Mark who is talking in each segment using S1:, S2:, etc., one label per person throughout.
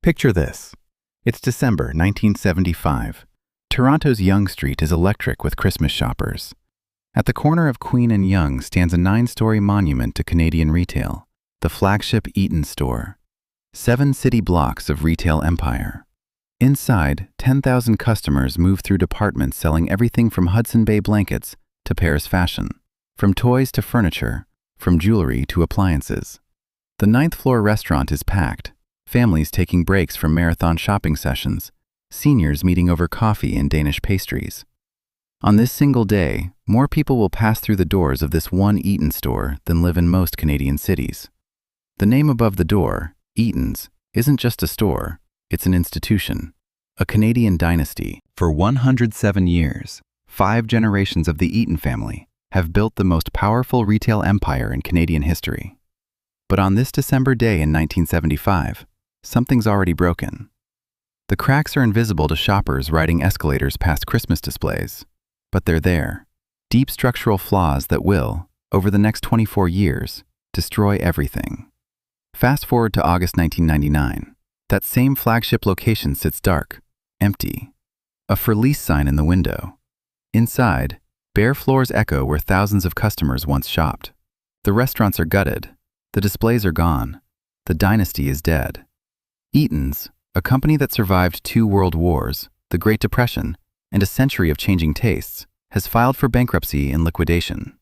S1: Picture this. It's December 1975. Toronto's Yonge Street is electric with Christmas shoppers. At the corner of Queen and Yonge stands a 9-story monument to Canadian retail, the flagship Eaton Store. 7 city blocks of retail empire. Inside, 10,000 customers move through departments selling everything from Hudson Bay blankets to Paris fashion, from toys to furniture, from jewelry to appliances. The 9th floor restaurant is packed, families taking breaks from marathon shopping sessions, seniors meeting over coffee and Danish pastries. On this single day, more people will pass through the doors of this one Eaton store than live in most Canadian cities. The name above the door, Eaton's, isn't just a store, it's an institution, a Canadian dynasty. For 107 years, 5 generations of the Eaton family have built the most powerful retail empire in Canadian history. But on this December day in 1975, something's already broken. The cracks are invisible to shoppers riding escalators past Christmas displays, but they're there. Deep structural flaws that will, over the next 24 years, destroy everything. Fast forward to August 1999. That same flagship location sits dark, empty. A for lease sign in the window. Inside, bare floors echo where thousands of customers once shopped. The restaurants are gutted. The displays are gone. The dynasty is dead. Eaton's, a company that survived 2 world wars, the Great Depression, and a century of changing tastes, has filed for bankruptcy and liquidation.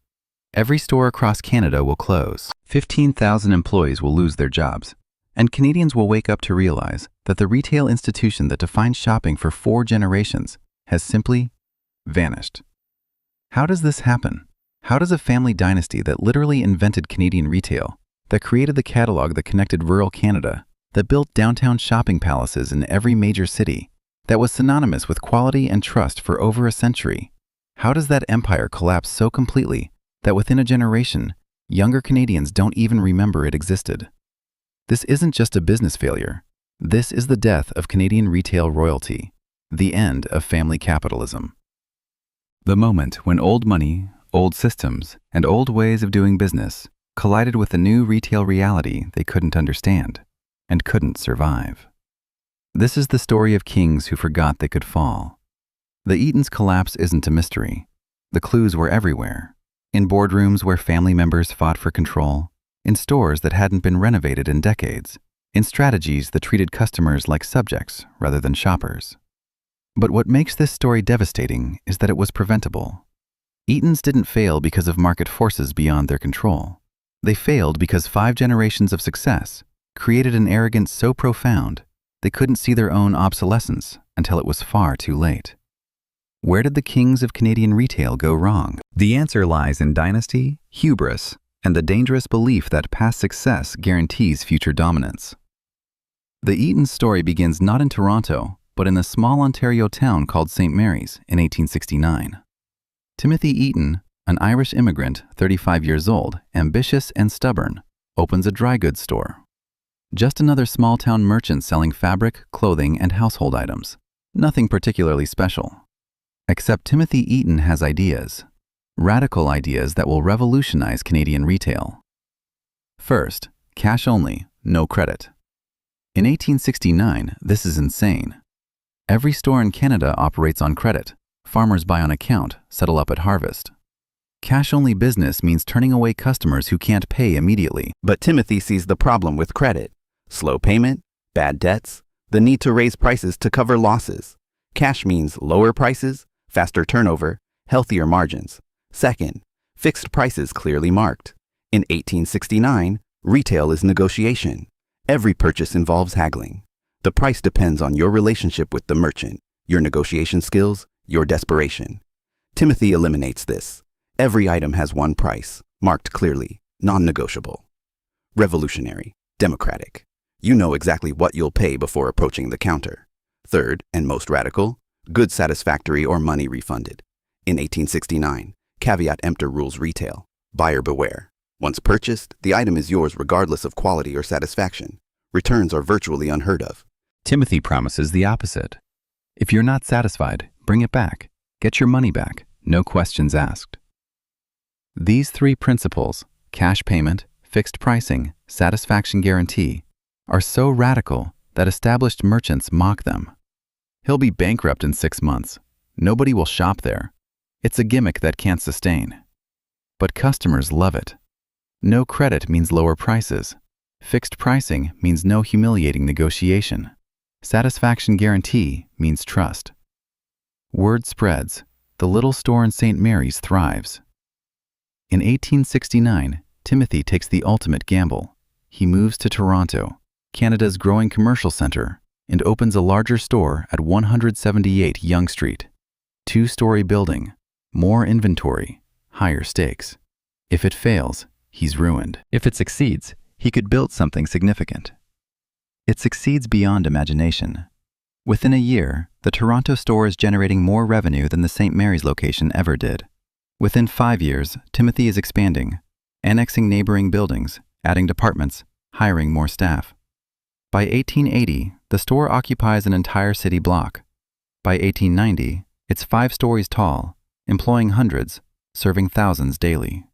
S1: Every store across Canada will close. 15,000 employees will lose their jobs. And Canadians will wake up to realize that the retail institution that defined shopping for 4 generations has simply vanished. How does this happen? How does a family dynasty that literally invented Canadian retail, that created the catalog that connected rural Canada, that built downtown shopping palaces in every major city, that was synonymous with quality and trust for over a century, how does that empire collapse so completely that within a generation, younger Canadians don't even remember it existed? This isn't just a business failure. This is the death of Canadian retail royalty, the end of family capitalism. The moment when old money, old systems, and old ways of doing business collided with a new retail reality they couldn't understand and couldn't survive. This is the story of kings who forgot they could fall. The Eaton's collapse isn't a mystery. The clues were everywhere. In boardrooms where family members fought for control, in stores that hadn't been renovated in decades, in strategies that treated customers like subjects rather than shoppers. But what makes this story devastating is that it was preventable. Eaton's didn't fail because of market forces beyond their control. They failed because 5 generations of success created an arrogance so profound they couldn't see their own obsolescence until it was far too late. Where did the kings of Canadian retail go wrong? The answer lies in dynasty, hubris, and the dangerous belief that past success guarantees future dominance. The Eaton story begins not in Toronto, but in a small Ontario town called St. Mary's in 1869. Timothy Eaton, an Irish immigrant, 35 years old, ambitious and stubborn, opens a dry goods store. Just another small-town merchant selling fabric, clothing, and household items. Nothing particularly special. Except Timothy Eaton has ideas. Radical ideas that will revolutionize Canadian retail. First, cash only, no credit. In 1869, this is insane. Every store in Canada operates on credit. Farmers buy on account, settle up at harvest. Cash-only business means turning away customers who can't pay immediately.
S2: But Timothy sees the problem with credit. Slow payment, bad debts, the need to raise prices to cover losses. Cash means lower prices, faster turnover, healthier margins. Second, fixed prices clearly marked. In 1869, retail is negotiation. Every purchase involves haggling. The price depends on your relationship with the merchant, your negotiation skills, your desperation. Timothy eliminates this. Every item has one price, marked clearly, non-negotiable. Revolutionary, democratic. You know exactly what you'll pay before approaching the counter. Third, and most radical, goods satisfactory or money refunded. In 1869, caveat emptor rules retail. Buyer beware. Once purchased, the item is yours regardless of quality or satisfaction. Returns are virtually unheard of.
S1: Timothy promises the opposite. If you're not satisfied, bring it back. Get your money back, no questions asked. These 3 principles, cash payment, fixed pricing, satisfaction guarantee, are so radical that established merchants mock them. He'll be bankrupt in 6 months. Nobody will shop there. It's a gimmick that can't sustain. But customers love it. No credit means lower prices. Fixed pricing means no humiliating negotiation. Satisfaction guarantee means trust. Word spreads. The little store in St. Mary's thrives. In 1869, Timothy takes the ultimate gamble. He moves to Toronto, Canada's growing commercial center, and opens a larger store at 178 Yonge Street. 2-story building, more inventory, higher stakes. If it fails, he's ruined. If it succeeds, he could build something significant. It succeeds beyond imagination. Within a year, the Toronto store is generating more revenue than the St. Mary's location ever did. Within 5 years, Timothy is expanding, annexing neighboring buildings, adding departments, hiring more staff. By 1880, the store occupies an entire city block. By 1890, it's 5 stories tall, employing hundreds, serving thousands daily.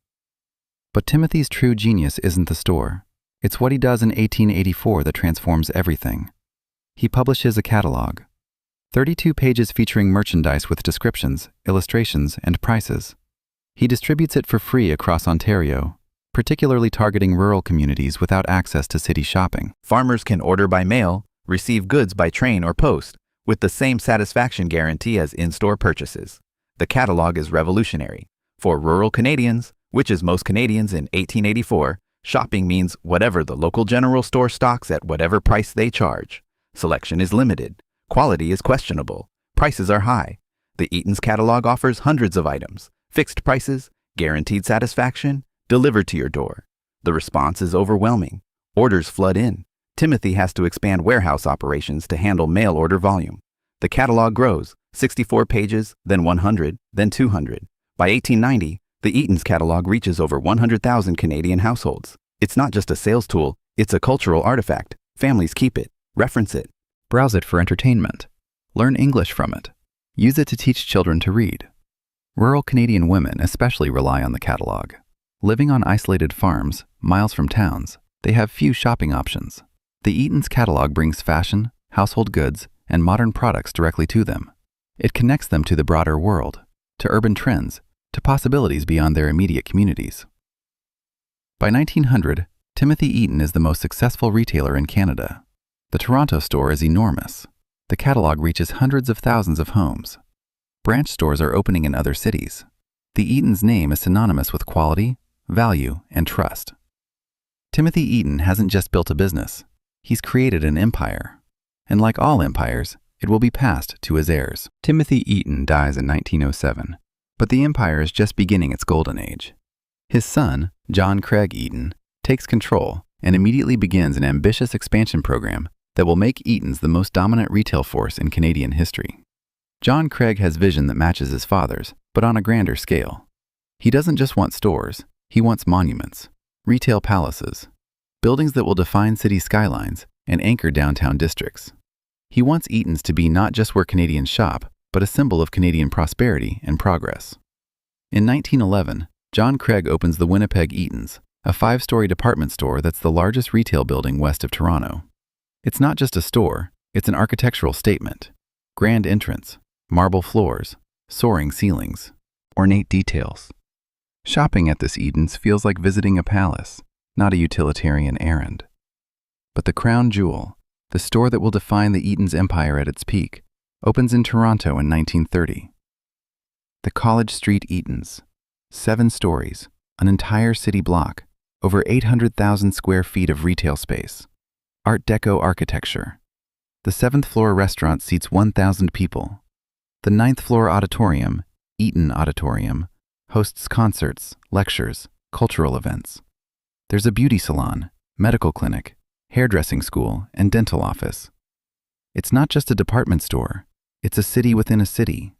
S1: But Timothy's true genius isn't the store. It's what he does in 1884 that transforms everything. He publishes a catalog. 32 pages featuring merchandise with descriptions, illustrations, and prices. He distributes it for free across Ontario, particularly targeting rural communities without access to city shopping.
S2: Farmers can order by mail, receive goods by train or post, with the same satisfaction guarantee as in-store purchases. The catalog is revolutionary. For rural Canadians, which is most Canadians in 1884, shopping means whatever the local general store stocks at whatever price they charge. Selection is limited. Quality is questionable. Prices are high. The Eaton's catalog offers hundreds of items, fixed prices, guaranteed satisfaction, delivered to your door. The response is overwhelming. Orders flood in. Timothy has to expand warehouse operations to handle mail order volume. The catalog grows, 64 pages, then 100, then 200. By 1890, the Eaton's catalog reaches over 100,000 Canadian households. It's not just a sales tool, it's a cultural artifact. Families keep it, reference it.
S1: Browse it for entertainment. Learn English from it. Use it to teach children to read. Rural Canadian women especially rely on the catalog. Living on isolated farms, miles from towns, they have few shopping options. The Eaton's catalog brings fashion, household goods, and modern products directly to them. It connects them to the broader world, to urban trends, to possibilities beyond their immediate communities. By 1900, Timothy Eaton is the most successful retailer in Canada. The Toronto store is enormous. The catalog reaches hundreds of thousands of homes. Branch stores are opening in other cities. The Eaton's name is synonymous with quality, value, and trust. Timothy Eaton hasn't just built a business. He's created an empire. And like all empires, it will be passed to his heirs. Timothy Eaton dies in 1907, but the empire is just beginning its golden age. His son, John Craig Eaton, takes control and immediately begins an ambitious expansion program that will make Eaton's the most dominant retail force in Canadian history. John Craig has vision that matches his father's, but on a grander scale. He doesn't just want stores, he wants monuments, retail palaces, buildings that will define city skylines and anchor downtown districts. He wants Eaton's to be not just where Canadians shop, but a symbol of Canadian prosperity and progress. In 1911, John Craig opens the Winnipeg Eaton's, a 5-story department store that's the largest retail building west of Toronto. It's not just a store, it's an architectural statement. Grand entrance, marble floors, soaring ceilings, ornate details. Shopping at this Eaton's feels like visiting a palace, not a utilitarian errand. But the crown jewel, the store that will define the Eaton's empire at its peak, opens in Toronto in 1930. The College Street Eaton's, 7 stories, an entire city block, over 800,000 square feet of retail space. Art Deco architecture. The 7th floor restaurant seats 1,000 people. The 9th floor auditorium, Eaton Auditorium, hosts concerts, lectures, cultural events. There's a beauty salon, medical clinic, hairdressing school, and dental office. It's not just a department store, it's a city within a city.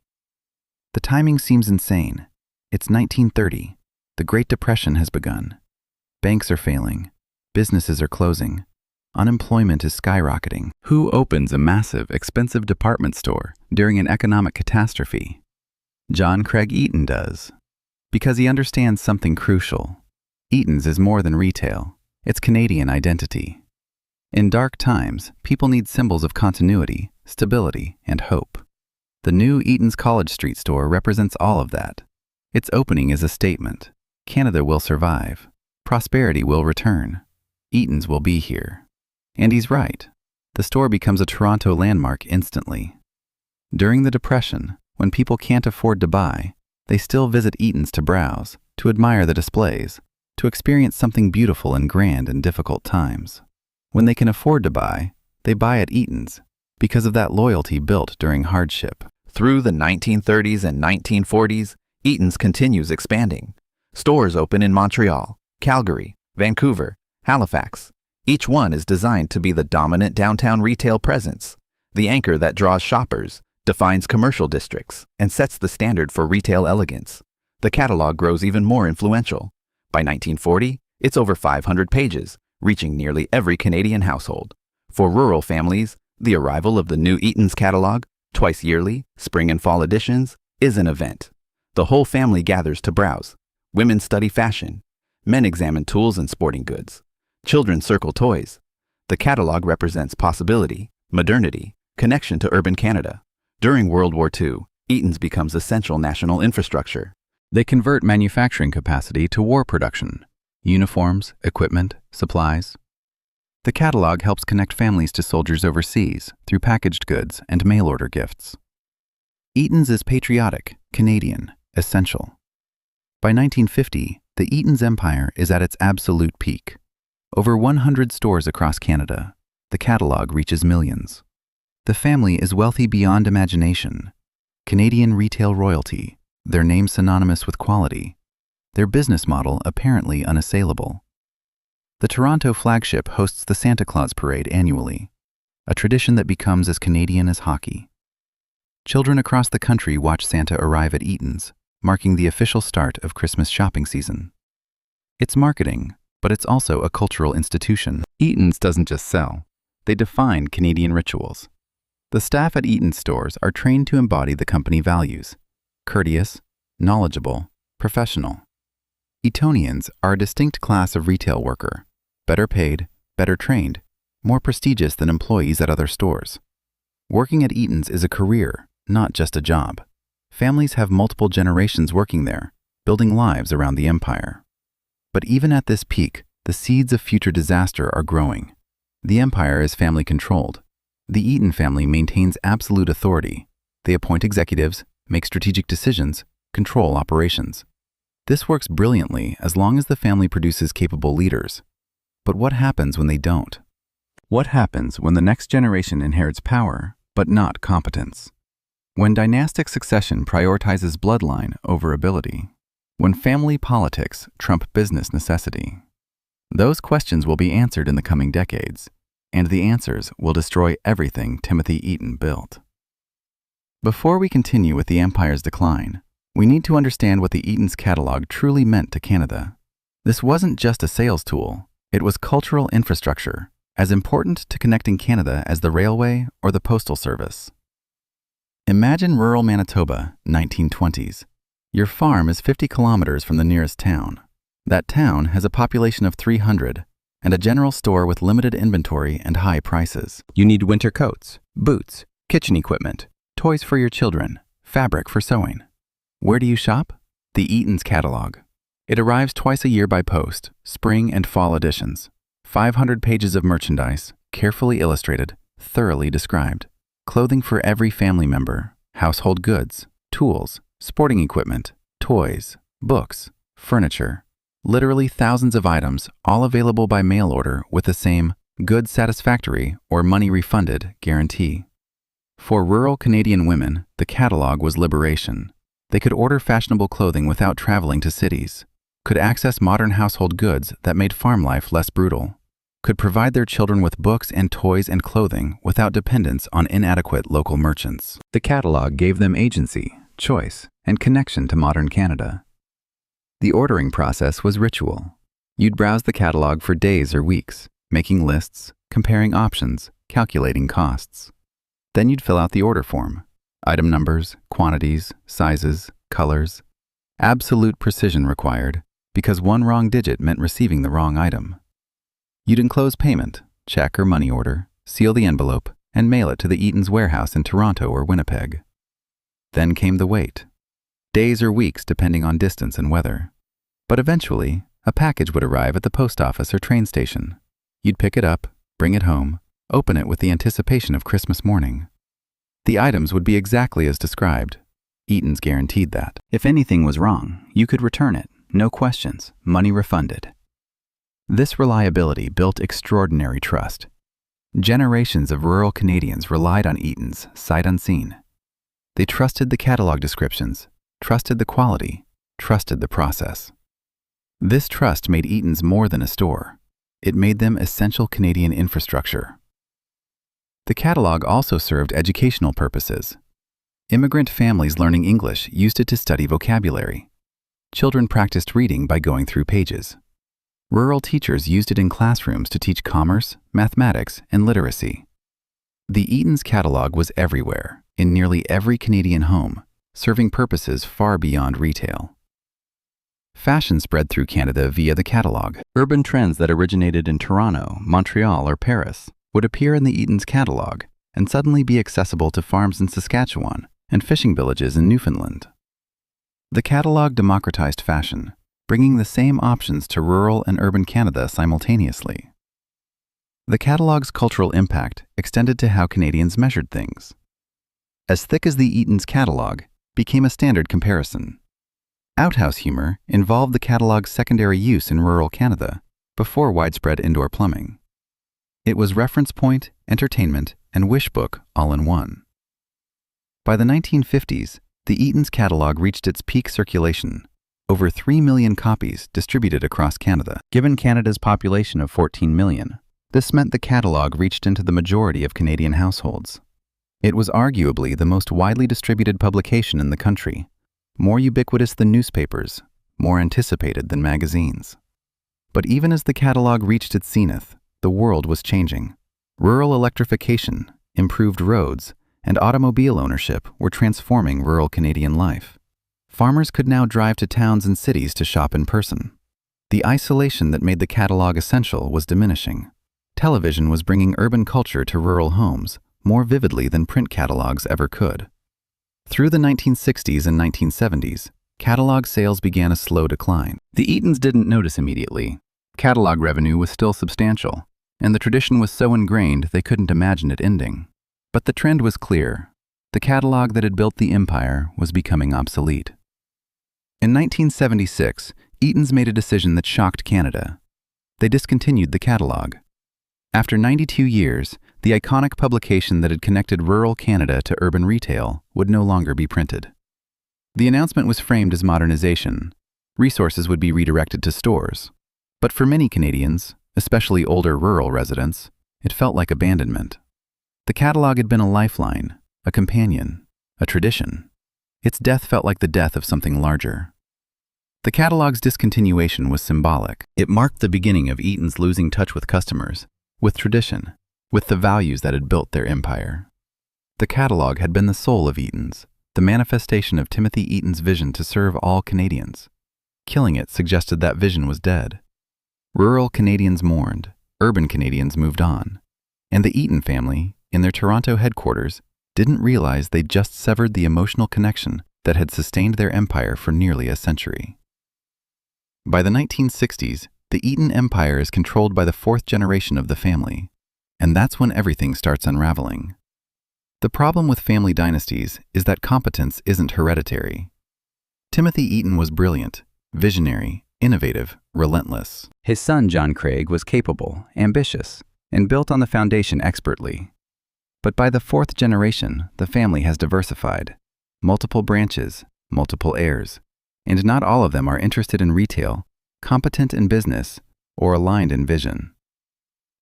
S1: The timing seems insane. It's 1930. The Great Depression has begun. Banks are failing. Businesses are closing. Unemployment is skyrocketing. Who opens a massive, expensive department store during an economic catastrophe? John Craig Eaton does. Because he understands something crucial. Eaton's is more than retail. It's Canadian identity. In dark times, people need symbols of continuity, stability, and hope. The new Eaton's College Street store represents all of that. Its opening is a statement. Canada will survive. Prosperity will return. Eaton's will be here. And he's right. The store becomes a Toronto landmark instantly. During the Depression, when people can't afford to buy, they still visit Eaton's to browse, to admire the displays, to experience something beautiful and grand in difficult times. When they can afford to buy, they buy at Eaton's because of that loyalty built during hardship.
S2: Through the 1930s and 1940s, Eaton's continues expanding. Stores open in Montreal, Calgary, Vancouver, Halifax. Each one is designed to be the dominant downtown retail presence, the anchor that draws shoppers, defines commercial districts, and sets the standard for retail elegance. The catalog grows even more influential. By 1940, it's over 500 pages, reaching nearly every Canadian household. For rural families, the arrival of the new Eaton's catalog, twice yearly, spring and fall editions, is an event. The whole family gathers to browse. Women study fashion. Men examine tools and sporting goods. Children circle toys. The catalog represents possibility, modernity, connection to urban Canada. During World War II, Eaton's becomes essential national infrastructure.
S1: They convert manufacturing capacity to war production. Uniforms, equipment, supplies. The catalog helps connect families to soldiers overseas through packaged goods and mail-order gifts. Eaton's is patriotic, Canadian, essential. By 1950, the Eaton's empire is at its absolute peak. Over 100 stores across Canada, the catalog reaches millions. The family is wealthy beyond imagination. Canadian retail royalty, their name synonymous with quality. Their business model apparently unassailable. The Toronto flagship hosts the Santa Claus Parade annually, a tradition that becomes as Canadian as hockey. Children across the country watch Santa arrive at Eaton's, marking the official start of Christmas shopping season. It's marketing, but it's also a cultural institution. Eaton's doesn't just sell, they define Canadian rituals. The staff at Eaton's stores are trained to embody the company values: courteous, knowledgeable, professional. Eatonians are a distinct class of retail worker, better paid, better trained, more prestigious than employees at other stores. Working at Eaton's is a career, not just a job. Families have multiple generations working there, building lives around the empire. But even at this peak, the seeds of future disaster are growing. The empire is family-controlled. The Eaton family maintains absolute authority. They appoint executives, make strategic decisions, control operations. This works brilliantly as long as the family produces capable leaders. But what happens when they don't? What happens when the next generation inherits power, but not competence? When dynastic succession prioritizes bloodline over ability? When family politics trump business necessity? Those questions will be answered in the coming decades, and the answers will destroy everything Timothy Eaton built. Before we continue with the empire's decline, we need to understand what the Eaton's catalog truly meant to Canada. This wasn't just a sales tool, it was cultural infrastructure, as important to connecting Canada as the railway or the postal service. Imagine rural Manitoba, 1920s. Your farm is 50 kilometers from the nearest town. That town has a population of 300 and a general store with limited inventory and high prices. You need winter coats, boots, kitchen equipment, toys for your children, fabric for sewing. Where do you shop? The Eaton's catalog. It arrives twice a year by post, spring and fall editions. 500 pages of merchandise, carefully illustrated, thoroughly described. Clothing for every family member, household goods, tools, sporting equipment, toys, books, furniture. Literally thousands of items, all available by mail order with the same goods satisfactory or money refunded guarantee. For rural Canadian women, the catalog was liberation. They could order fashionable clothing without traveling to cities, could access modern household goods that made farm life less brutal, could provide their children with books and toys and clothing without dependence on inadequate local merchants. The catalog gave them agency, choice, and connection to modern Canada. The ordering process was ritual. You'd browse the catalog for days or weeks, making lists, comparing options, calculating costs. Then you'd fill out the order form. Item numbers, quantities, sizes, colors. Absolute precision required, because one wrong digit meant receiving the wrong item. You'd enclose payment, check or money order, seal the envelope, and mail it to the Eaton's warehouse in Toronto or Winnipeg. Then came the wait. Days or weeks depending on distance and weather. But eventually, a package would arrive at the post office or train station. You'd pick it up, bring it home, open it with the anticipation of Christmas morning. The items would be exactly as described. Eaton's guaranteed that. If anything was wrong, you could return it, no questions, money refunded. This reliability built extraordinary trust. Generations of rural Canadians relied on Eaton's sight unseen. They trusted the catalog descriptions, trusted the quality, trusted the process. This trust made Eaton's more than a store. It made them essential Canadian infrastructure. The catalog also served educational purposes. Immigrant families learning English used it to study vocabulary. Children practiced reading by going through pages. Rural teachers used it in classrooms to teach commerce, mathematics, and literacy. The Eaton's catalog was everywhere, in nearly every Canadian home, serving purposes far beyond retail. Fashion spread through Canada via the catalog. Urban trends that originated in Toronto, Montreal, or Paris would appear in the Eaton's catalog and suddenly be accessible to farms in Saskatchewan and fishing villages in Newfoundland. The catalog democratized fashion, bringing the same options to rural and urban Canada simultaneously. The catalog's cultural impact extended to how Canadians measured things. As thick as the Eaton's catalog became a standard comparison. Outhouse humor involved the catalog's secondary use in rural Canada before widespread indoor plumbing. It was reference point, entertainment, and wish book all in one. By the 1950s, the Eaton's catalog reached its peak circulation, over 3 million copies distributed across Canada. Given Canada's population of 14 million, this meant the catalog reached into the majority of Canadian households. It was arguably the most widely distributed publication in the country, more ubiquitous than newspapers, more anticipated than magazines. But even as the catalog reached its zenith, the world was changing. Rural electrification, improved roads, and automobile ownership were transforming rural Canadian life. Farmers could now drive to towns and cities to shop in person. The isolation that made the catalog essential was diminishing. Television was bringing urban culture to rural homes more vividly than print catalogs ever could. Through the 1960s and 1970s, catalog sales began a slow decline. The Eatons didn't notice immediately. Catalog revenue was still substantial, and the tradition was so ingrained they couldn't imagine it ending. But the trend was clear. The catalog that had built the empire was becoming obsolete. In 1976, Eaton's made a decision that shocked Canada. They discontinued the catalog. After 92 years, the iconic publication that had connected rural Canada to urban retail would no longer be printed. The announcement was framed as modernization. Resources would be redirected to stores. But for many Canadians, especially older rural residents, it felt like abandonment. The catalog had been a lifeline, a companion, a tradition. Its death felt like the death of something larger. The catalog's discontinuation was symbolic. It marked the beginning of Eaton's losing touch with customers, with tradition, with the values that had built their empire. The catalog had been the soul of Eaton's, the manifestation of Timothy Eaton's vision to serve all Canadians. Killing it suggested that vision was dead. Rural Canadians mourned, urban Canadians moved on, and the Eaton family, in their Toronto headquarters, didn't realize they'd just severed the emotional connection that had sustained their empire for nearly a century. By the 1960s, the Eaton empire is controlled by the fourth generation of the family, and that's when everything starts unraveling. The problem with family dynasties is that competence isn't hereditary. Timothy Eaton was brilliant, visionary, innovative, relentless. His son John Craig was capable, ambitious, and built on the foundation expertly. But by the fourth generation, the family has diversified. Multiple branches, multiple heirs, and not all of them are interested in retail, competent in business, or aligned in vision.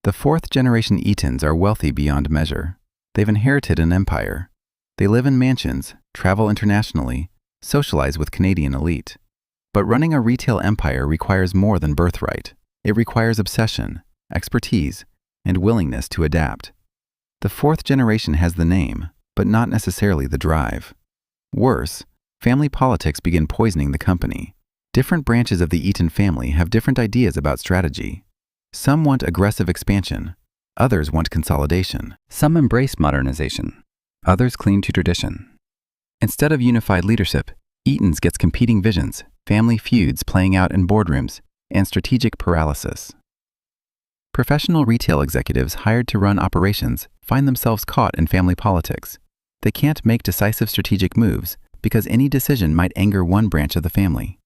S1: The fourth generation Eatons are wealthy beyond measure. They've inherited an empire. They live in mansions, travel internationally, socialize with Canadian elite. But running a retail empire requires more than birthright. It requires obsession, expertise, and willingness to adapt. The fourth generation has the name, but not necessarily the drive. Worse, family politics begin poisoning the company. Different branches of the Eaton family have different ideas about strategy. Some want aggressive expansion, Others want consolidation.
S2: Some embrace modernization.
S1: Others cling to tradition. Instead of unified leadership, Eaton's gets competing visions, family feuds playing out in boardrooms, and strategic paralysis. Professional retail executives hired to run operations find themselves caught in family politics. They can't make decisive strategic moves because any decision might anger one branch of the family.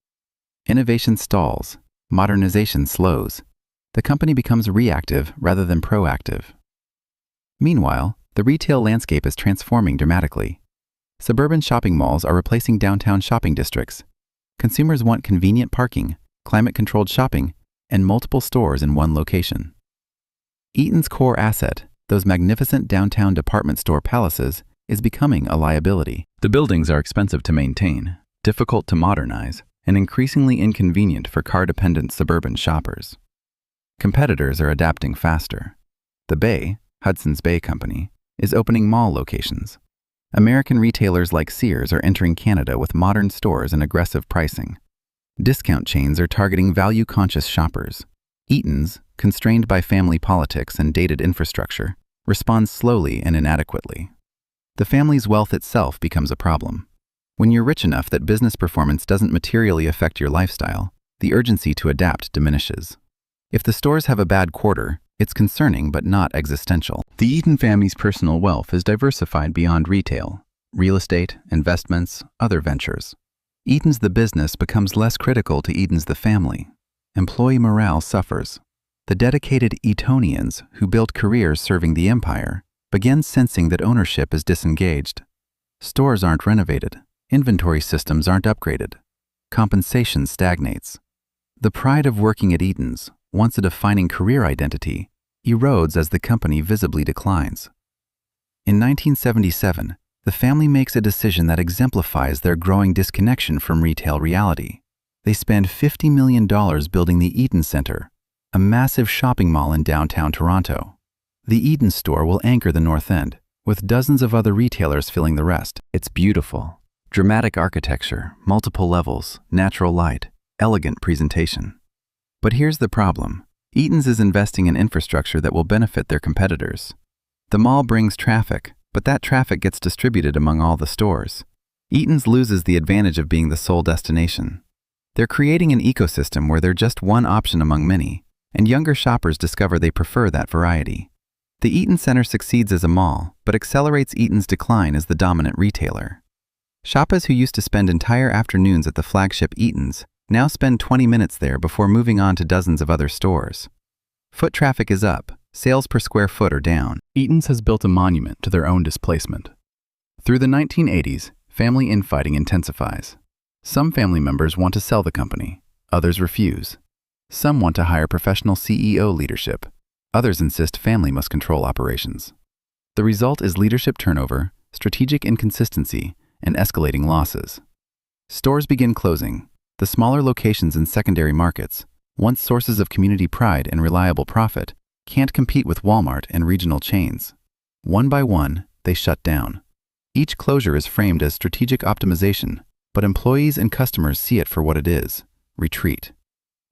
S1: Innovation stalls. Modernization slows. The company becomes reactive rather than proactive. Meanwhile, the retail landscape is transforming dramatically. Suburban shopping malls are replacing downtown shopping districts. Consumers want convenient parking, climate-controlled shopping, and multiple stores in one location. Eaton's core asset, those magnificent downtown department store palaces, is becoming a liability. The buildings are expensive to maintain, difficult to modernize, and increasingly inconvenient for car-dependent suburban shoppers. Competitors are adapting faster. The Bay, Hudson's Bay Company, is opening mall locations. American retailers like Sears are entering Canada with modern stores and aggressive pricing. Discount chains are targeting value-conscious shoppers. Eaton's, constrained by family politics and dated infrastructure, responds slowly and inadequately. The family's wealth itself becomes a problem. When you're rich enough that business performance doesn't materially affect your lifestyle, the urgency to adapt diminishes. If the stores have a bad quarter, it's concerning but not existential. The Eaton family's personal wealth is diversified beyond retail, real estate, investments, other ventures. Eaton's the business becomes less critical to Eaton's the family. Employee morale suffers. The dedicated Eatonians who built careers serving the empire begin sensing that ownership is disengaged. Stores aren't renovated. Inventory systems aren't upgraded. Compensation stagnates. The pride of working at Eaton's, once a defining career identity, erodes as the company visibly declines. In 1977, the family makes a decision that exemplifies their growing disconnection from retail reality. They spend $50 million building the Eaton Centre, a massive shopping mall in downtown Toronto. The Eaton Store will anchor the North End, with dozens of other retailers filling the rest. It's beautiful. Dramatic architecture, multiple levels, natural light, elegant presentation. But here's the problem. Eaton's is investing in infrastructure that will benefit their competitors. The mall brings traffic, but that traffic gets distributed among all the stores. Eaton's loses the advantage of being the sole destination. They're creating an ecosystem where they're just one option among many, and younger shoppers discover they prefer that variety. The Eaton Centre succeeds as a mall, but accelerates Eaton's decline as the dominant retailer. Shoppers who used to spend entire afternoons at the flagship Eaton's now spend 20 minutes there before moving on to dozens of other stores. Foot traffic is up, sales per square foot are down. Eaton's has built a monument to their own displacement. Through the 1980s, family infighting intensifies. Some family members want to sell the company, others refuse. Some want to hire professional CEO leadership, others insist family must control operations. The result is leadership turnover, strategic inconsistency, and escalating losses. Stores begin closing. The smaller locations in secondary markets, once sources of community pride and reliable profit, can't compete with Walmart and regional chains. One by one, they shut down. Each closure is framed as strategic optimization, but employees and customers see it for what it is: retreat.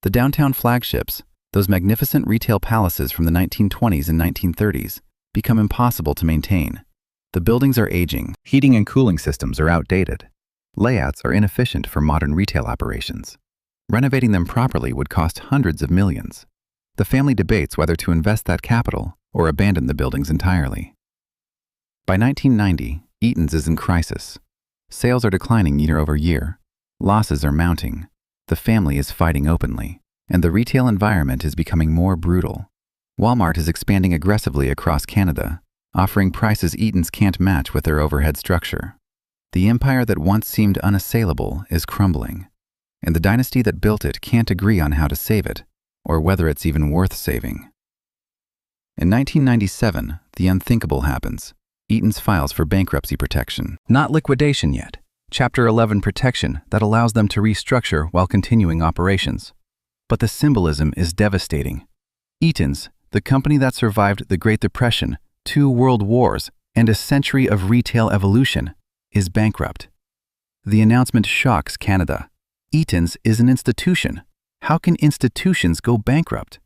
S1: The downtown flagships, those magnificent retail palaces from the 1920s and 1930s, become impossible to maintain. The buildings are aging. Heating and cooling systems are outdated. Layouts are inefficient for modern retail operations. Renovating them properly would cost hundreds of millions. The family debates whether to invest that capital or abandon the buildings entirely. By 1990, Eaton's is in crisis. Sales are declining year over year. Losses are mounting. The family is fighting openly, and the retail environment is becoming more brutal. Walmart is expanding aggressively across Canada, offering prices Eaton's can't match with their overhead structure. The empire that once seemed unassailable is crumbling, and the dynasty that built it can't agree on how to save it, or whether it's even worth saving. In 1997, the unthinkable happens. Eaton's files for bankruptcy protection. Not liquidation yet. Chapter 11 protection that allows them to restructure while continuing operations. But the symbolism is devastating. Eaton's, the company that survived the Great Depression, 2 world wars, and a century of retail evolution, is bankrupt. The announcement shocks Canada. Eaton's is an institution. How can institutions go bankrupt?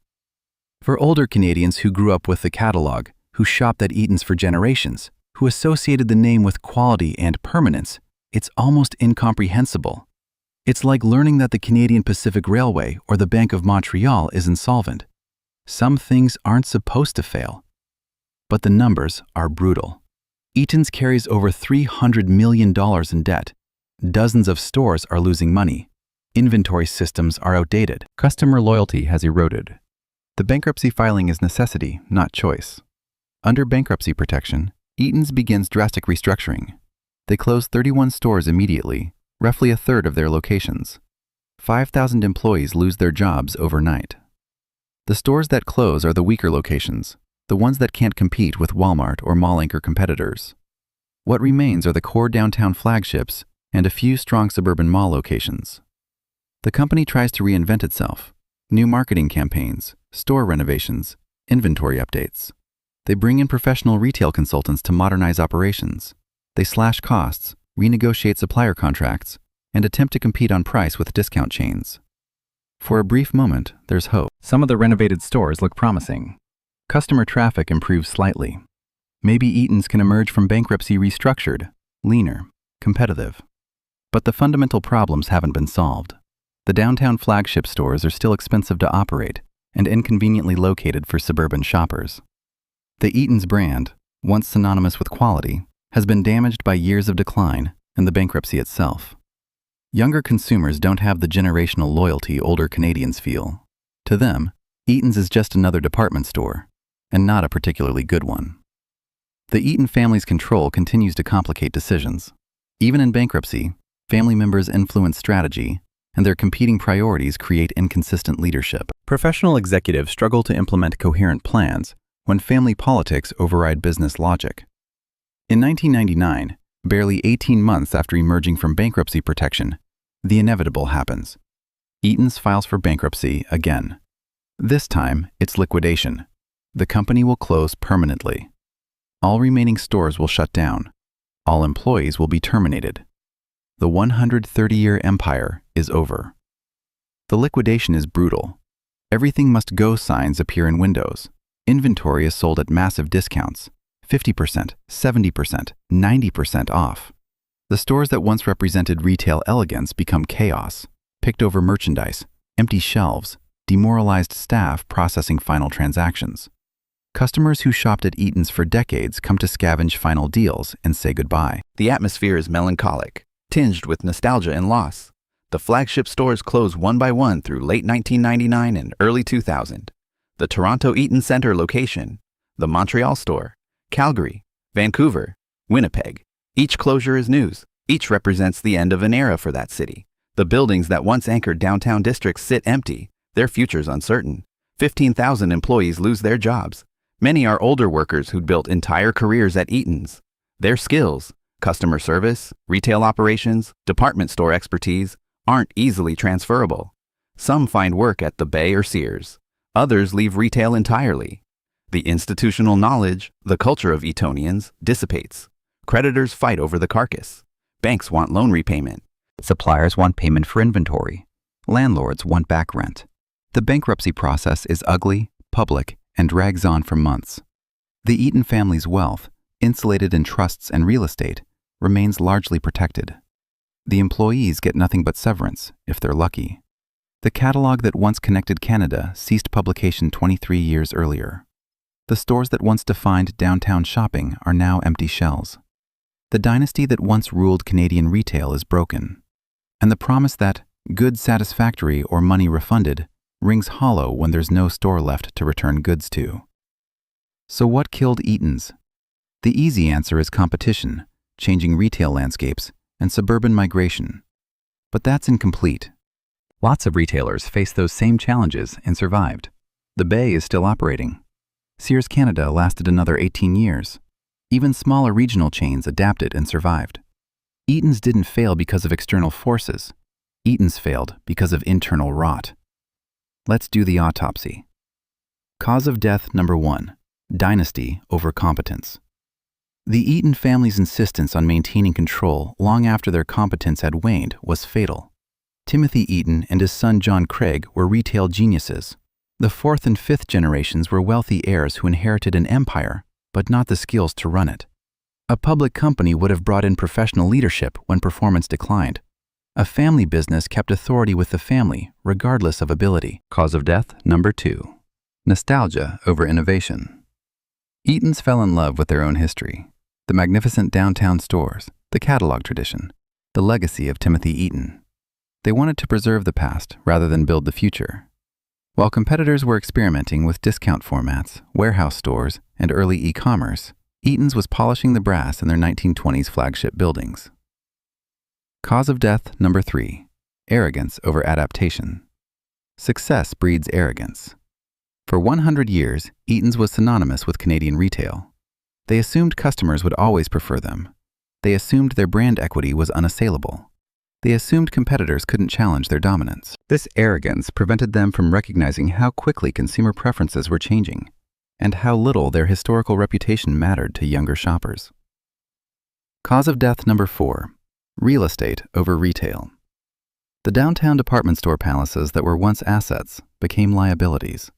S1: For older Canadians who grew up with the catalog, who shopped at Eaton's for generations, who associated the name with quality and permanence, it's almost incomprehensible. It's like learning that the Canadian Pacific Railway or the Bank of Montreal is insolvent. Some things aren't supposed to fail. But the numbers are brutal. Eaton's carries over $300 million in debt. Dozens of stores are losing money. Inventory systems are outdated. Customer loyalty has eroded. The bankruptcy filing is necessity, not choice. Under bankruptcy protection, Eaton's begins drastic restructuring. They close 31 stores immediately, roughly a third of their locations. 5,000 employees lose their jobs overnight. The stores that close are the weaker locations, the ones that can't compete with Walmart or mall anchor competitors. What remains are the core downtown flagships and a few strong suburban mall locations. The company tries to reinvent itself. New marketing campaigns, store renovations, inventory updates. They bring in professional retail consultants to modernize operations. They slash costs, renegotiate supplier contracts, and attempt to compete on price with discount chains. For a brief moment, there's hope. Some of the renovated stores look promising. Customer traffic improves slightly. Maybe Eaton's can emerge from bankruptcy restructured, leaner, competitive. But the fundamental problems haven't been solved. The downtown flagship stores are still expensive to operate and inconveniently located for suburban shoppers. The Eaton's brand, once synonymous with quality, has been damaged by years of decline and the bankruptcy itself. Younger consumers don't have the generational loyalty older Canadians feel. To them, Eaton's is just another department store, and not a particularly good one. The Eaton family's control continues to complicate decisions. Even in bankruptcy, family members influence strategy, and their competing priorities create inconsistent leadership. Professional executives struggle to implement coherent plans when family politics override business logic. In 1999, barely 18 months after emerging from bankruptcy protection, the inevitable happens. Eaton's files for bankruptcy again. This time, it's liquidation. The company will close permanently. All remaining stores will shut down. All employees will be terminated. The 130-year empire is over. The liquidation is brutal. Everything must go signs appear in windows. Inventory is sold at massive discounts, 50%, 70%, 90% off. The stores that once represented retail elegance become chaos, picked over merchandise, empty shelves, demoralized staff processing final transactions. Customers who shopped at Eaton's for decades come to scavenge final deals and say goodbye.
S2: The atmosphere is melancholic, tinged with nostalgia and loss. The flagship stores close one by one through late 1999 and early 2000. The Toronto Eaton Centre location, the Montreal store, Calgary, Vancouver, Winnipeg. Each closure is news. Each represents the end of an era for that city. The buildings that once anchored downtown districts sit empty, their futures uncertain. 15,000 employees lose their jobs. Many are older workers who'd built entire careers at Eaton's. Their skills, customer service, retail operations, department store expertise, aren't easily transferable. Some find work at the Bay or Sears. Others leave retail entirely. The institutional knowledge, the culture of Eatonians, dissipates. Creditors fight over the carcass. Banks want loan repayment.
S1: Suppliers want payment for inventory. Landlords want back rent. The bankruptcy process is ugly, public, and drags on for months. The Eaton family's wealth, insulated in trusts and real estate, remains largely protected. The employees get nothing but severance, if they're lucky. The catalog that once connected Canada ceased publication 23 years earlier. The stores that once defined downtown shopping are now empty shells. The dynasty that once ruled Canadian retail is broken. And the promise that goods satisfactory or money refunded rings hollow when there's no store left to return goods to. So what killed Eaton's? The easy answer is competition, changing retail landscapes, and suburban migration. But that's incomplete. Lots of retailers faced those same challenges and survived. The Bay is still operating. Sears Canada lasted another 18 years. Even smaller regional chains adapted and survived. Eaton's didn't fail because of external forces. Eaton's failed because of internal rot. Let's do the autopsy. Cause of death number 1, dynasty over competence. The Eaton family's insistence on maintaining control long after their competence had waned was fatal. Timothy Eaton and his son John Craig were retail geniuses. The fourth and fifth generations were wealthy heirs who inherited an empire, but not the skills to run it. A public company would have brought in professional leadership when performance declined. A family business kept authority with the family, regardless of ability. Cause of death number 2. Nostalgia over innovation. Eatons fell in love with their own history. The magnificent downtown stores, the catalog tradition, the legacy of Timothy Eaton. They wanted to preserve the past rather than build the future. While competitors were experimenting with discount formats, warehouse stores, and early e-commerce, Eaton's was polishing the brass in their 1920s flagship buildings. Cause of death number 3. Arrogance over adaptation. Success breeds arrogance. For 100 years, Eaton's was synonymous with Canadian retail. They assumed customers would always prefer them. They assumed their brand equity was unassailable. They assumed competitors couldn't challenge their dominance. This arrogance prevented them from recognizing how quickly consumer preferences were changing and how little their historical reputation mattered to younger shoppers. Cause of death number 4. Real estate over retail. The downtown department store palaces that were once assets became liabilities.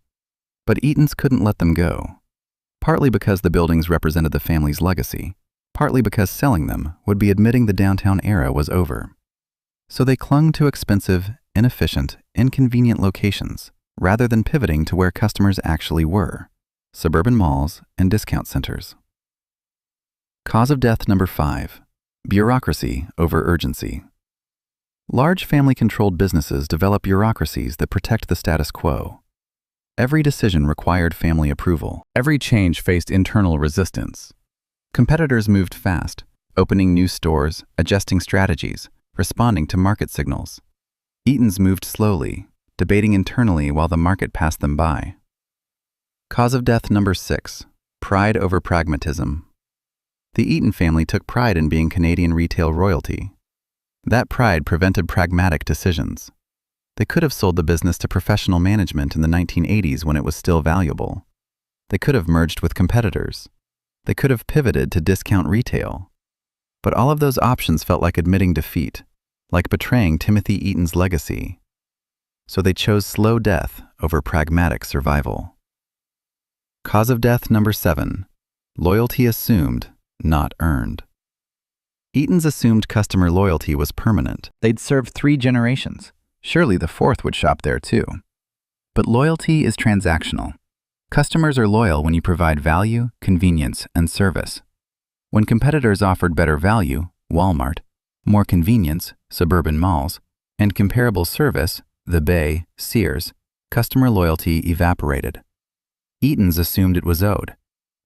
S1: But Eaton's couldn't let them go, partly because the buildings represented the family's legacy, partly because selling them would be admitting the downtown era was over. So they clung to expensive, inefficient, inconvenient locations rather than pivoting to where customers actually were, suburban malls and discount centers. Cause of death number 5. Bureaucracy over urgency. Large family-controlled businesses develop bureaucracies that protect the status quo. Every decision required family approval. Every change faced internal resistance. Competitors moved fast, opening new stores, adjusting strategies, responding to market signals. Eaton's moved slowly, debating internally while the market passed them by. Cause of death number 6. Pride over pragmatism. The Eaton family took pride in being Canadian retail royalty. That pride prevented pragmatic decisions. They could have sold the business to professional management in the 1980s when it was still valuable. They could have merged with competitors. They could have pivoted to discount retail. But all of those options felt like admitting defeat, like betraying Timothy Eaton's legacy. So they chose slow death over pragmatic survival. Cause of death number 7. Loyalty assumed, not earned. Eaton's assumed customer loyalty was permanent. They'd served 3 generations. Surely the 4th would shop there too. But loyalty is transactional. Customers are loyal when you provide value, convenience, and service. When competitors offered better value, Walmart, more convenience, suburban malls, and comparable service, the Bay, Sears, customer loyalty evaporated. Eaton's assumed it was owed.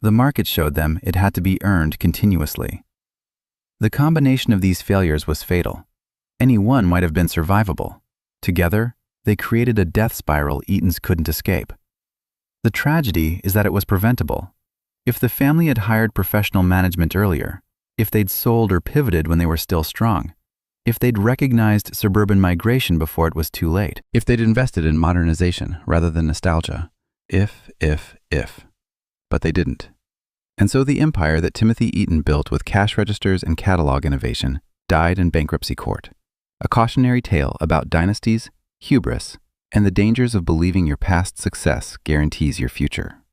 S1: The market showed them it had to be earned continuously. The combination of these failures was fatal. Any one might have been survivable. Together, they created a death spiral Eaton's couldn't escape. The tragedy is that it was preventable. If the family had hired professional management earlier, if they'd sold or pivoted when they were still strong, if they'd recognized suburban migration before it was too late, if they'd invested in modernization rather than nostalgia, if. But they didn't. And so the empire that Timothy Eaton built with cash registers and catalog innovation died in bankruptcy court. A cautionary tale about dynasties, hubris, and the dangers of believing your past success guarantees your future.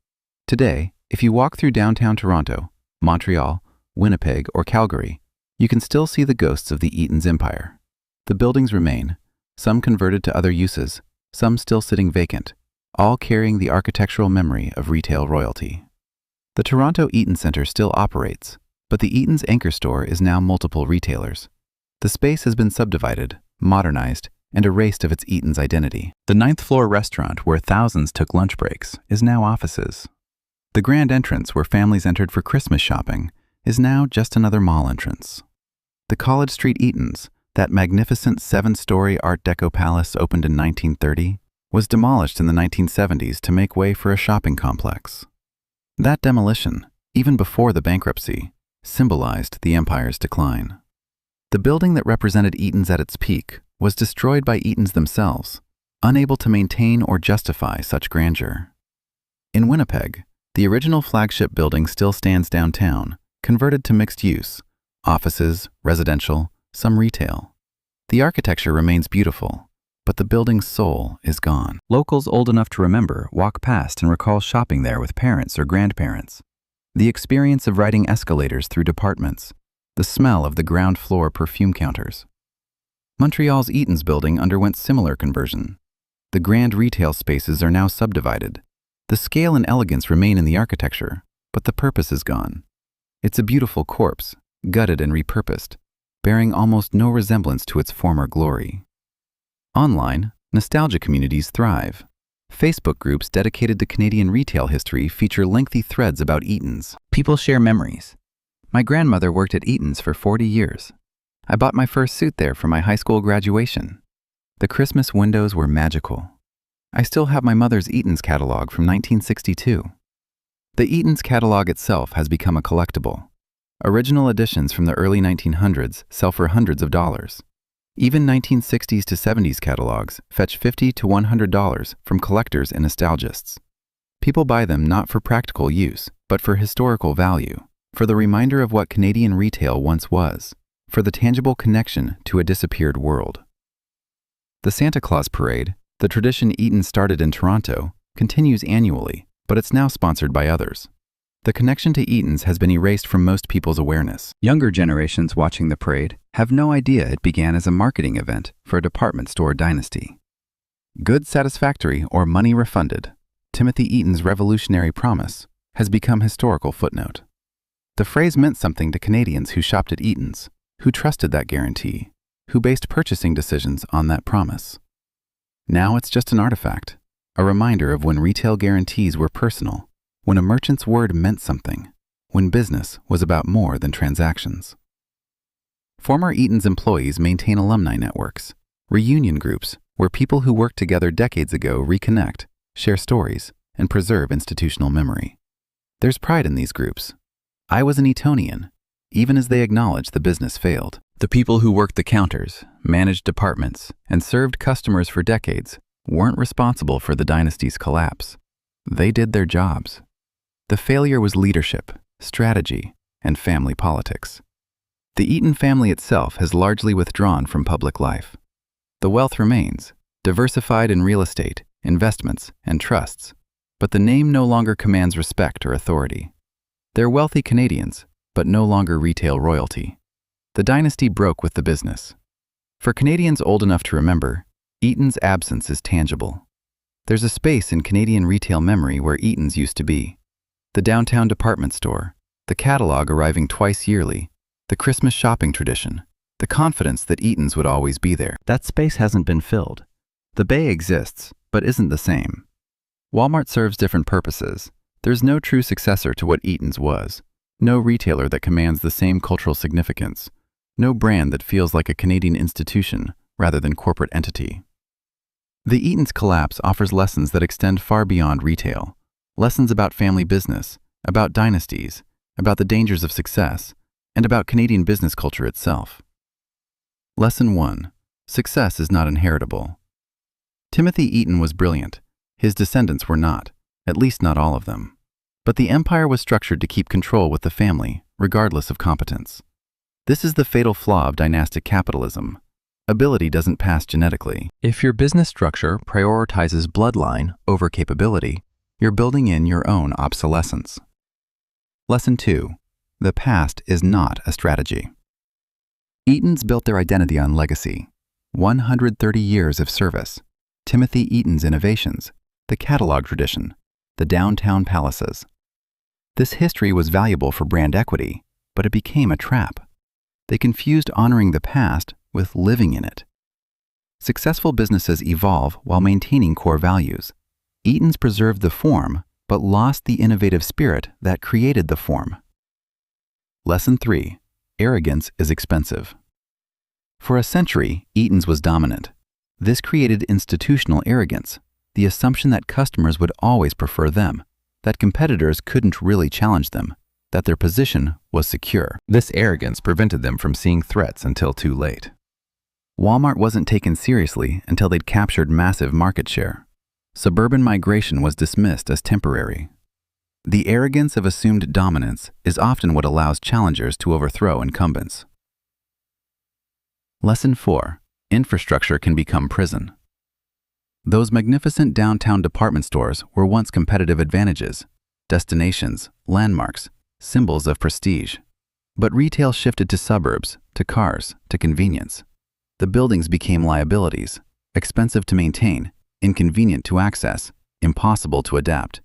S1: Today, if you walk through downtown Toronto, Montreal, Winnipeg, or Calgary, you can still see the ghosts of the Eaton's empire. The buildings remain, some converted to other uses, some still sitting vacant, all carrying the architectural memory of retail royalty. The Toronto Eaton Centre still operates, but the Eaton's anchor store is now multiple retailers. The space has been subdivided, modernized, and erased of its Eaton's identity. The 9th floor restaurant where thousands took lunch breaks is now offices. The grand entrance where families entered for Christmas shopping is now just another mall entrance. The College Street Eaton's, that magnificent 7-story Art Deco palace opened in 1930, was demolished in the 1970s to make way for a shopping complex. That demolition, even before the bankruptcy, symbolized the empire's decline. The building that represented Eaton's at its peak was destroyed by Eaton's themselves, unable to maintain or justify such grandeur. In Winnipeg, the original flagship building still stands downtown, converted to mixed use, offices, residential, some retail. The architecture remains beautiful, but the building's soul is gone.
S3: Locals old enough to remember walk past and recall shopping there with parents or grandparents. The experience of riding escalators through departments, the smell of the ground floor perfume counters. Montreal's Eaton's building underwent similar conversion. The grand retail spaces are now subdivided. The scale and elegance remain in the architecture, but the purpose is gone. It's a beautiful corpse, gutted and repurposed, bearing almost no resemblance to its former glory. Online, nostalgia communities thrive. Facebook groups dedicated to Canadian retail history feature lengthy threads about Eaton's. People share memories. My grandmother worked at Eaton's for 40 years. I bought my first suit there for my high school graduation. The Christmas windows were magical. I still have my mother's Eaton's catalog from 1962. The Eaton's catalog itself has become a collectible. Original editions from the early 1900s sell for hundreds of dollars. Even 1960s to 70s catalogs fetch $50 to $100 from collectors and nostalgists. People buy them not for practical use, but for historical value, for the reminder of what Canadian retail once was, for the tangible connection to a disappeared world. The Santa Claus Parade, the tradition Eaton started in Toronto, continues annually, but it's now sponsored by others. The connection to Eaton's has been erased from most people's awareness. Younger generations watching the parade have no idea it began as a marketing event for a department store dynasty. Goods satisfactory or money refunded, Timothy Eaton's revolutionary promise has become historical footnote. The phrase meant something to Canadians who shopped at Eaton's, who trusted that guarantee, who based purchasing decisions on that promise. Now it's just an artifact, a reminder of when retail guarantees were personal, when a merchant's word meant something, when business was about more than transactions. Former Eaton's employees maintain alumni networks, reunion groups where people who worked together decades ago reconnect, share stories, and preserve institutional memory. There's pride in these groups. I was an Eatonian, even as they acknowledged the business failed. The people who worked the counters, managed departments, and served customers for decades weren't responsible for the dynasty's collapse. They did their jobs. The failure was leadership, strategy, and family politics. The Eaton family itself has largely withdrawn from public life. The wealth remains, diversified in real estate, investments, and trusts, but the name no longer commands respect or authority. They're wealthy Canadians, but no longer retail royalty. The dynasty broke with the business. For Canadians old enough to remember, Eaton's absence is tangible. There's a space in Canadian retail memory where Eaton's used to be. The downtown department store, the catalog arriving twice yearly, the Christmas shopping tradition, the confidence that Eaton's would always be there. That space hasn't been filled. The Bay exists, but isn't the same. Walmart serves different purposes. There's no true successor to what Eaton's was. No retailer that commands the same cultural significance. No brand that feels like a Canadian institution rather than corporate entity. The Eaton's collapse offers lessons that extend far beyond retail. Lessons about family business, about dynasties, about the dangers of success, and about Canadian business culture itself. Lesson 1. Success is not inheritable. Timothy Eaton was brilliant. His descendants were not, at least not all of them. But the empire was structured to keep control with the family, regardless of competence. This is the fatal flaw of dynastic capitalism. Ability doesn't pass genetically. If your business structure prioritizes bloodline over capability, you're building in your own obsolescence. Lesson 2. The past is not a strategy. Eaton's built their identity on legacy. 130 years of service. Timothy Eaton's innovations, the catalog tradition, the downtown palaces. This history was valuable for brand equity, but it became a trap. They confused honoring the past with living in it. Successful businesses evolve while maintaining core values. Eaton's preserved the form, but lost the innovative spirit that created the form. Lesson 3. Arrogance is expensive. For a century, Eaton's was dominant. This created institutional arrogance, the assumption that customers would always prefer them, that competitors couldn't really challenge them, that their position was secure. This arrogance prevented them from seeing threats until too late. Walmart wasn't taken seriously until they'd captured massive market share. Suburban migration was dismissed as temporary. The arrogance of assumed dominance is often what allows challengers to overthrow incumbents. Lesson 4. Infrastructure can become prison. Those magnificent downtown department stores were once competitive advantages, destinations, landmarks, symbols of prestige. But retail shifted to suburbs, to cars, to convenience. The buildings became liabilities, expensive to maintain, inconvenient to access, impossible to adapt.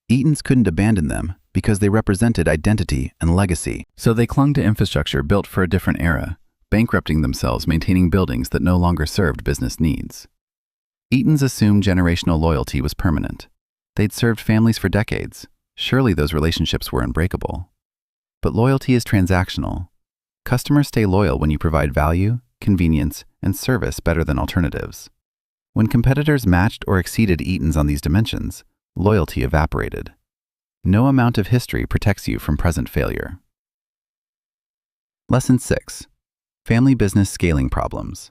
S3: Eaton's couldn't abandon them because they represented identity and legacy, so they clung to infrastructure built for a different era, bankrupting themselves maintaining buildings that no longer served business needs. Eaton's assumed generational loyalty was permanent. They'd served families for decades. Surely those relationships were unbreakable. But loyalty is transactional. Customers stay loyal when you provide value, convenience, and service better than alternatives. When competitors matched or exceeded Eaton's on these dimensions, loyalty evaporated. No amount of history protects you from present failure. Lesson 6. Family business scaling problems.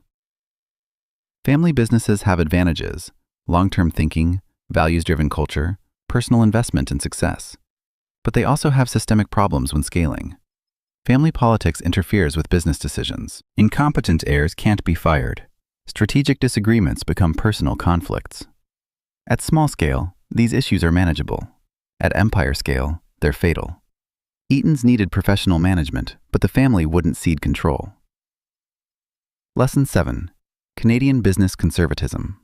S3: Family businesses have advantages: long-term thinking, values-driven culture, personal investment and success. But they also have systemic problems when scaling. Family politics interferes with business decisions. Incompetent heirs can't be fired. Strategic disagreements become personal conflicts. At small scale, these issues are manageable. At empire scale, they're fatal. Eaton's needed professional management, but the family wouldn't cede control. Lesson 7. Canadian business conservatism.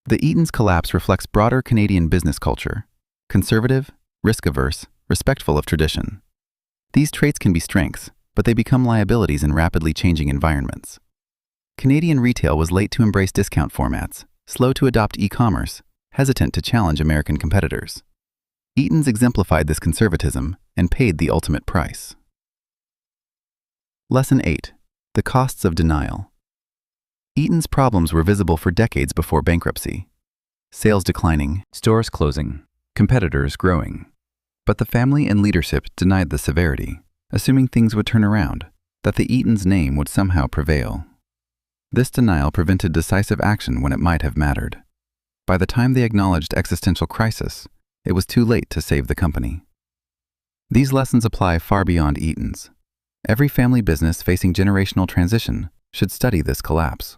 S3: The Eaton's collapse reflects broader Canadian business culture: conservative, risk-averse, respectful of tradition. These traits can be strengths, but they become liabilities in rapidly changing environments. Canadian retail was late to embrace discount formats, slow to adopt e-commerce, hesitant to challenge American competitors. Eaton's exemplified this conservatism and paid the ultimate price. Lesson 8. The costs of denial. Eaton's problems were visible for decades before bankruptcy. Sales declining, stores closing, competitors growing. But the family and leadership denied the severity, assuming things would turn around, that the Eaton's name would somehow prevail. This denial prevented decisive action when it might have mattered. By the time they acknowledged existential crisis, it was too late to save the company. These lessons apply far beyond Eaton's. Every family business facing generational transition should study this collapse.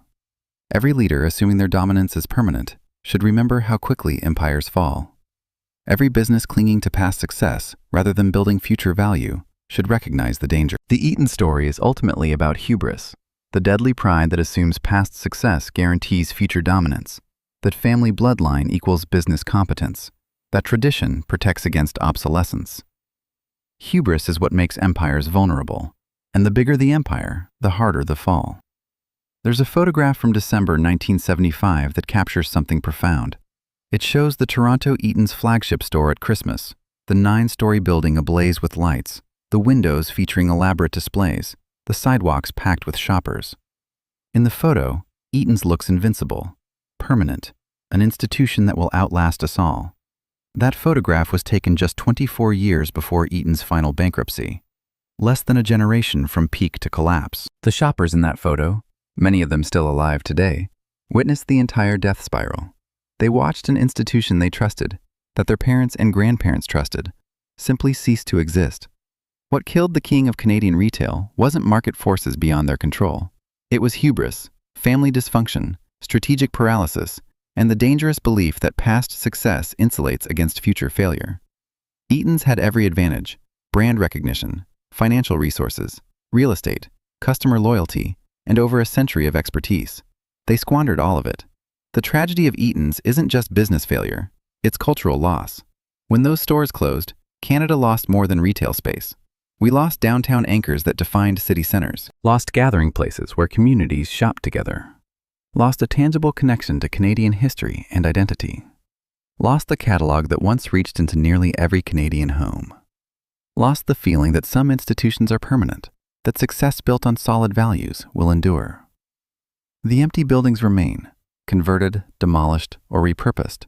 S3: Every leader assuming their dominance is permanent should remember how quickly empires fall. Every business clinging to past success rather than building future value should recognize the danger. The Eaton story is ultimately about hubris, the deadly pride that assumes past success guarantees future dominance, that family bloodline equals business competence, that tradition protects against obsolescence. Hubris is what makes empires vulnerable, and the bigger the empire, the harder the fall. There's a photograph from December 1975 that captures something profound. It shows the Toronto Eaton's flagship store at Christmas, the 9-story building ablaze with lights, the windows featuring elaborate displays, the sidewalks packed with shoppers. In the photo, Eaton's looks invincible, permanent, an institution that will outlast us all. That photograph was taken just 24 years before Eaton's final bankruptcy, less than a generation from peak to collapse. The shoppers in that photo, many of them still alive today, witnessed the entire death spiral. They watched an institution they trusted, that their parents and grandparents trusted, simply cease to exist. What killed the king of Canadian retail wasn't market forces beyond their control. It was hubris, family dysfunction, strategic paralysis, and the dangerous belief that past success insulates against future failure. Eaton's had every advantage: brand recognition, financial resources, real estate, customer loyalty, and over a century of expertise. They squandered all of it. The tragedy of Eaton's isn't just business failure, it's cultural loss. When those stores closed, Canada lost more than retail space. We lost downtown anchors that defined city centers, lost gathering places where communities shopped together, lost a tangible connection to Canadian history and identity, lost the catalog that once reached into nearly every Canadian home, lost the feeling that some institutions are permanent, that success built on solid values will endure. The empty buildings remain, converted, demolished, or repurposed,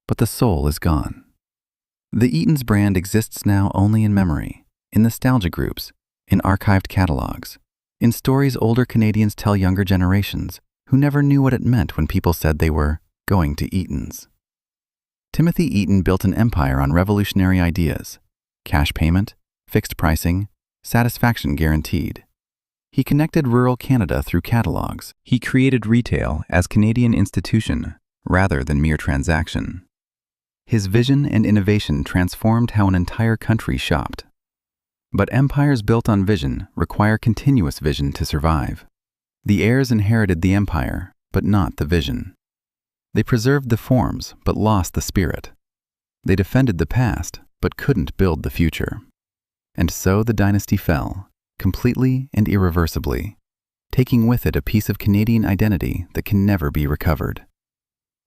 S3: but the soul is gone. The Eaton's brand exists now only in memory, in nostalgia groups, in archived catalogs, in stories older Canadians tell younger generations who never knew what it meant when people said they were going to Eaton's. Timothy Eaton built an empire on revolutionary ideas: cash payment, fixed pricing, satisfaction guaranteed. He connected rural Canada through catalogs. He created retail as Canadian institution, rather than mere transaction. His vision and innovation transformed how an entire country shopped. But empires built on vision require continuous vision to survive. The heirs inherited the empire, but not the vision. They preserved the forms, but lost the spirit. They defended the past, but couldn't build the future. And so the dynasty fell, completely and irreversibly, taking with it a piece of Canadian identity that can never be recovered.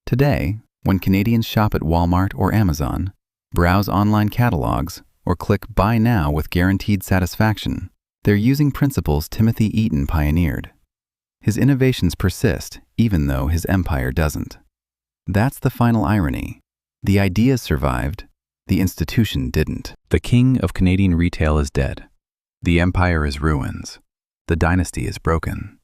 S3: Today, when Canadians shop at Walmart or Amazon, browse online catalogs, or click Buy Now with guaranteed satisfaction, they're using principles Timothy Eaton pioneered. His innovations persist even though his empire doesn't. That's the final irony. The ideas survived, the institution didn't. The king of Canadian retail is dead. The empire is ruins. The dynasty is broken.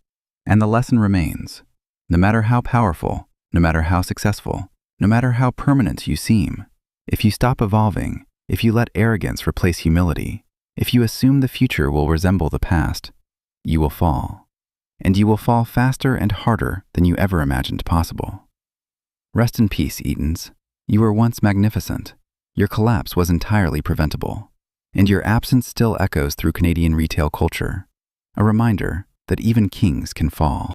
S3: And the lesson remains. No matter how powerful, no matter how successful, no matter how permanent you seem, if you stop evolving, if you let arrogance replace humility, if you assume the future will resemble the past, you will fall. And you will fall faster and harder than you ever imagined possible. Rest in peace, Eatons. You were once magnificent. Your collapse was entirely preventable. And your absence still echoes through Canadian retail culture, a reminder that even kings can fall.